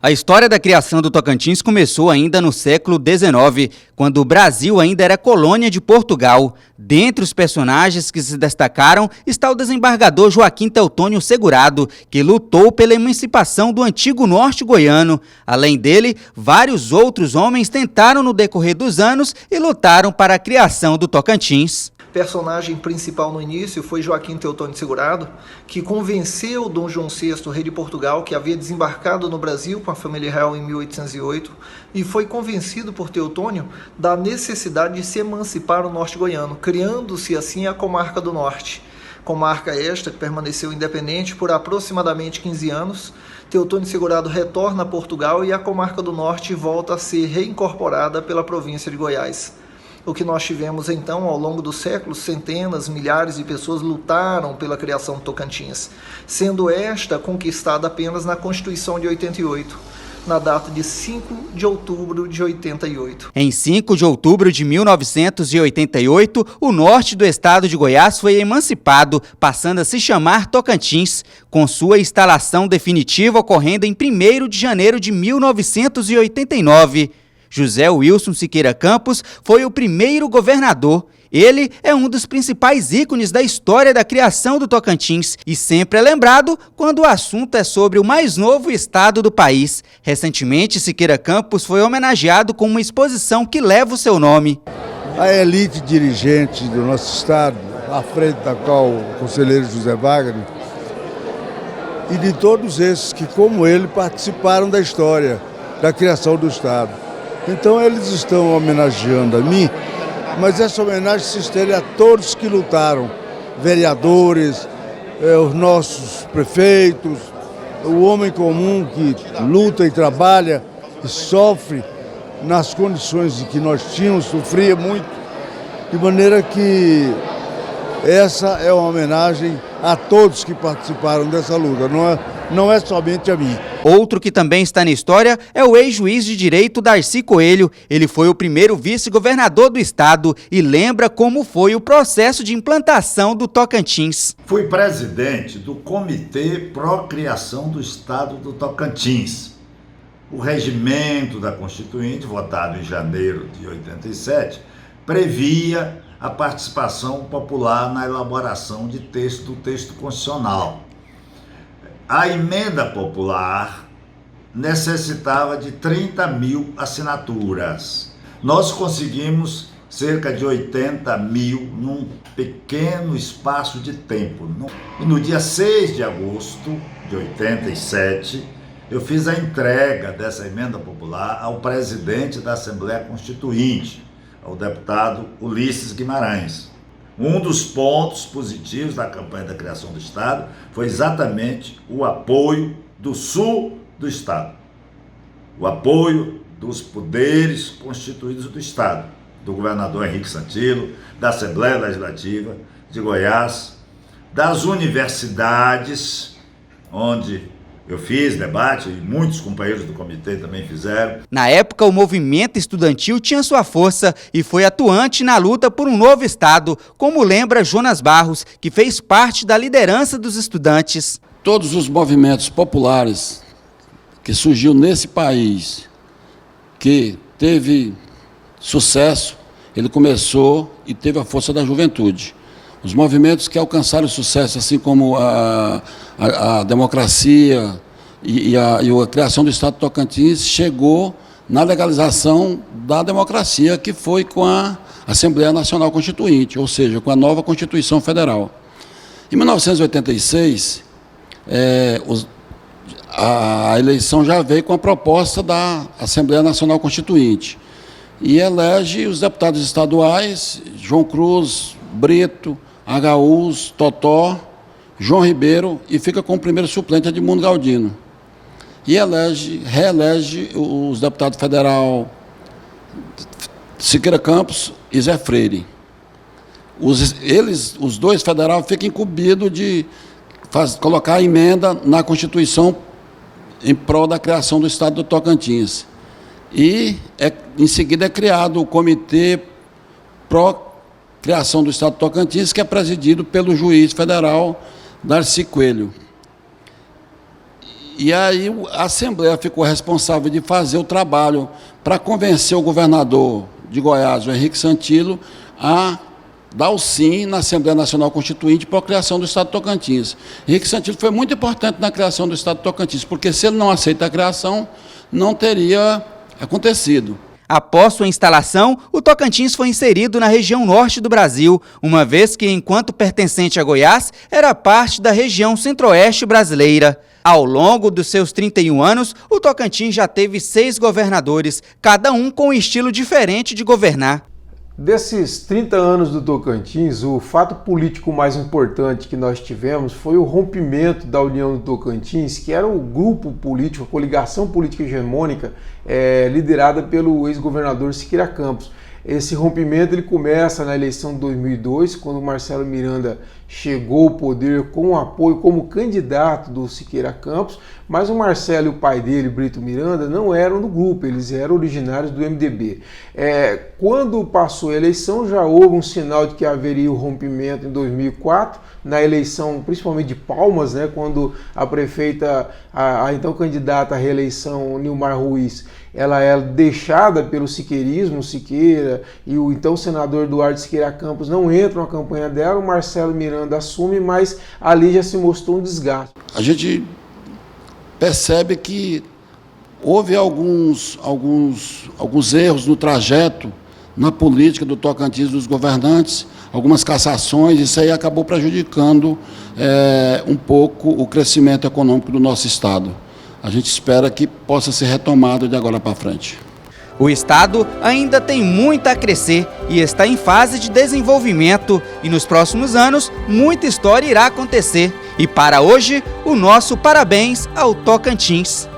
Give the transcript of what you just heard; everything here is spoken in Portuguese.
A história da criação do Tocantins começou ainda no século XIX, quando o Brasil ainda era colônia de Portugal. Dentre os personagens que se destacaram está o desembargador Joaquim Teutônio Segurado, que lutou pela emancipação do antigo norte goiano. Além dele, vários outros homens tentaram no decorrer dos anos e lutaram para a criação do Tocantins. Personagem principal no início foi Joaquim Teutônio Segurado, que convenceu Dom João VI, rei de Portugal, que havia desembarcado no Brasil com a família real em 1808, e foi convencido por Teutônio da necessidade de se emancipar o norte goiano, criando-se assim a Comarca do Norte. Comarca esta que permaneceu independente por aproximadamente 15 anos. Teutônio Segurado retorna a Portugal e a Comarca do Norte volta a ser reincorporada pela província de Goiás. O que nós tivemos então, ao longo dos séculos, centenas, milhares de pessoas lutaram pela criação do Tocantins, sendo esta conquistada apenas na Constituição de 88, na data de 5 de outubro de 88. Em 5 de outubro de 1988, o norte do estado de Goiás foi emancipado, passando a se chamar Tocantins, com sua instalação definitiva ocorrendo em 1º de janeiro de 1989. José Wilson Siqueira Campos foi o primeiro governador. Ele é um dos principais ícones da história da criação do Tocantins e sempre é lembrado quando o assunto é sobre o mais novo estado do país. Recentemente, Siqueira Campos foi homenageado com uma exposição que leva o seu nome. A elite dirigente do nosso estado, à frente da qual o conselheiro José Wagner, e de todos esses que, como ele, participaram da história da criação do estado. Então eles estão homenageando a mim, mas essa homenagem se estende a todos que lutaram, vereadores, os nossos prefeitos, o homem comum que luta e trabalha e sofre nas condições que nós tínhamos, sofria muito, de maneira que essa é uma homenagem a todos que participaram dessa luta, não é somente a mim. Outro que também está na história é o ex-juiz de direito Darcy Coelho. Ele foi o primeiro vice-governador do estado e lembra como foi o processo de implantação do Tocantins. Fui presidente do Comitê Pró-Criação do Estado do Tocantins. O regimento da Constituinte, votado em janeiro de 87, previa a participação popular na elaboração do texto constitucional. A emenda popular necessitava de 30 mil assinaturas. Nós conseguimos cerca de 80 mil num pequeno espaço de tempo. E no dia 6 de agosto de 87, eu fiz a entrega dessa emenda popular ao presidente da Assembleia Constituinte, ao deputado Ulisses Guimarães. Um dos pontos positivos da campanha da criação do Estado foi exatamente o apoio do sul do Estado, o apoio dos poderes constituídos do Estado, do governador Henrique Santilo, da Assembleia Legislativa de Goiás, das universidades, onde eu fiz debate e muitos companheiros do comitê também fizeram. Na época, o movimento estudantil tinha sua força e foi atuante na luta por um novo estado, como lembra Jonas Barros, que fez parte da liderança dos estudantes. Todos os movimentos populares que surgiu nesse país, que teve sucesso, ele começou e teve a força da juventude. Os movimentos que alcançaram sucesso, assim como a democracia e a criação do Estado do Tocantins, chegou na legalização da democracia, que foi com a Assembleia Nacional Constituinte, ou seja, com a nova Constituição Federal. Em 1986, a eleição já veio com a proposta da Assembleia Nacional Constituinte e elege os deputados estaduais, João Cruz, Brito, Agaúz, Totó, João Ribeiro, e fica com o primeiro suplente, Edmundo Galdino. E reelege os deputados federal Siqueira Campos e Zé Freire. Os dois federal ficam incumbidos de colocar a emenda na Constituição em prol da criação do Estado do Tocantins. E, em seguida, é criado o Comitê Pró-Criação do Estado do Tocantins, que é presidido pelo juiz federal Darcy Coelho. E aí a Assembleia ficou responsável de fazer o trabalho para convencer o governador de Goiás, o Henrique Santilo, a dar o sim na Assembleia Nacional Constituinte para a criação do Estado do Tocantins. Henrique Santilo foi muito importante na criação do Estado do Tocantins, porque se ele não aceita a criação, não teria acontecido. Após sua instalação, o Tocantins foi inserido na região norte do Brasil, uma vez que, enquanto pertencente a Goiás, era parte da região centro-oeste brasileira. Ao longo dos seus 31 anos, o Tocantins já teve 6 governadores, cada um com um estilo diferente de governar. Desses 30 anos do Tocantins, o fato político mais importante que nós tivemos foi o rompimento da União do Tocantins, que era o grupo político, a coligação política hegemônica liderada pelo ex-governador Siqueira Campos. Esse rompimento ele começa na eleição de 2002, quando o Marcelo Miranda chegou ao poder com o apoio como candidato do Siqueira Campos, mas o Marcelo e o pai dele, Brito Miranda, não eram do grupo, eles eram originários do MDB. Quando passou a eleição, já houve um sinal de que haveria o rompimento em 2004, na eleição principalmente de Palmas, né, quando a prefeita, a então candidata à reeleição, Nilmar Ruiz, ela é deixada pelo siqueirismo, Siqueira, e o então senador Duarte Siqueira Campos não entram na campanha dela, o Marcelo Miranda assume, mas ali já se mostrou um desgaste. A gente percebe que houve alguns erros no trajeto, na política do Tocantins dos governantes, algumas cassações, isso aí acabou prejudicando um pouco o crescimento econômico do nosso estado. A gente espera que possa ser retomado de agora para frente. O estado ainda tem muito a crescer e está em fase de desenvolvimento. E nos próximos anos, muita história irá acontecer. E para hoje, o nosso parabéns ao Tocantins.